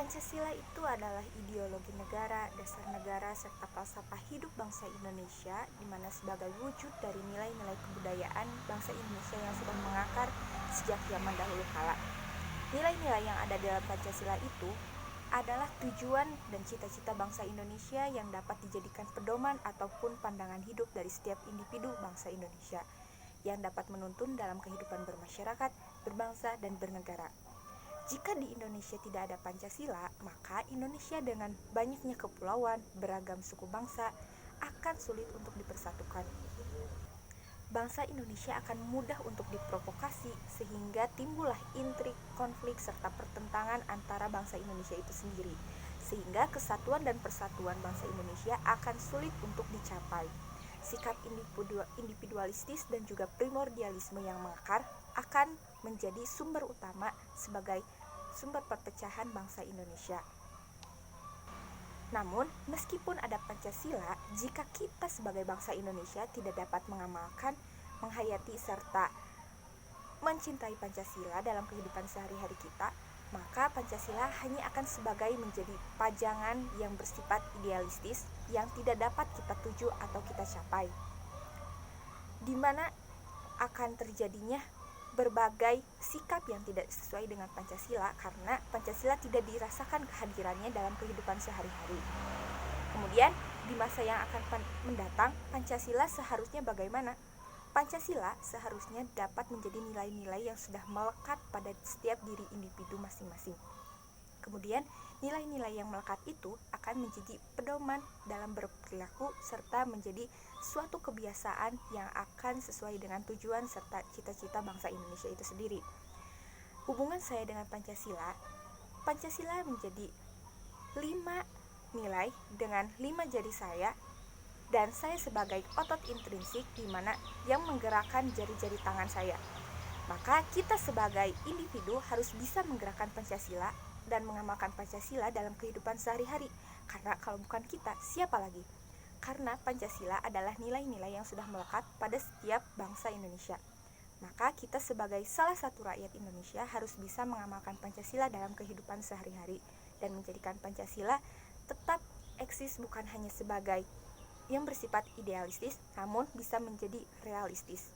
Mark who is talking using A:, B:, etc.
A: Pancasila itu adalah ideologi negara, dasar negara, serta falsafah hidup bangsa Indonesia, di mana sebagai wujud dari nilai-nilai kebudayaan bangsa Indonesia yang sudah mengakar sejak zaman dahulu kala. Nilai-nilai yang ada dalam Pancasila itu adalah tujuan dan cita-cita bangsa Indonesia yang dapat dijadikan pedoman ataupun pandangan hidup dari setiap individu bangsa Indonesia, yang dapat menuntun dalam kehidupan bermasyarakat, berbangsa, dan bernegara. Jika di Indonesia tidak ada Pancasila, maka Indonesia dengan banyaknya kepulauan, beragam suku bangsa, akan sulit untuk dipersatukan. Bangsa Indonesia akan mudah untuk diprovokasi, sehingga timbullah intrik, konflik, serta pertentangan antara bangsa Indonesia itu sendiri, sehingga kesatuan dan persatuan bangsa Indonesia akan sulit untuk dicapai. Sikap individualistis dan juga primordialisme yang mengakar akan menjadi sumber utama sebagai sumber perpecahan bangsa Indonesia. Namun, meskipun ada Pancasila, jika kita sebagai bangsa Indonesia tidak dapat mengamalkan, menghayati, serta mencintai Pancasila dalam kehidupan sehari-hari kita, maka Pancasila hanya akan sebagai menjadi pajangan yang bersifat idealistis yang tidak dapat kita tuju atau kita capai, di mana akan terjadinya berbagai sikap yang tidak sesuai dengan Pancasila karena Pancasila tidak dirasakan kehadirannya dalam kehidupan sehari-hari. Kemudian di masa yang akan mendatang, Pancasila seharusnya bagaimana? Pancasila seharusnya dapat menjadi nilai-nilai yang sudah melekat pada setiap diri individu masing-masing. Kemudian nilai-nilai yang melekat itu akan menjadi pedoman dalam berperilaku serta menjadi suatu kebiasaan yang akan sesuai dengan tujuan serta cita-cita bangsa Indonesia itu sendiri. Hubungan saya dengan Pancasila menjadi 5 nilai dengan 5 jari saya, dan saya sebagai otot intrinsik di mana yang menggerakkan jari-jari tangan saya. Maka kita sebagai individu harus bisa menggerakkan Pancasila dan mengamalkan Pancasila dalam kehidupan sehari-hari. Karena kalau bukan kita, siapa lagi? Karena Pancasila adalah nilai-nilai yang sudah melekat pada setiap bangsa Indonesia. Maka kita sebagai salah satu rakyat Indonesia harus bisa mengamalkan Pancasila dalam kehidupan sehari-hari dan menjadikan Pancasila tetap eksis bukan hanya sebagai yang bersifat idealistis, namun bisa menjadi realistis.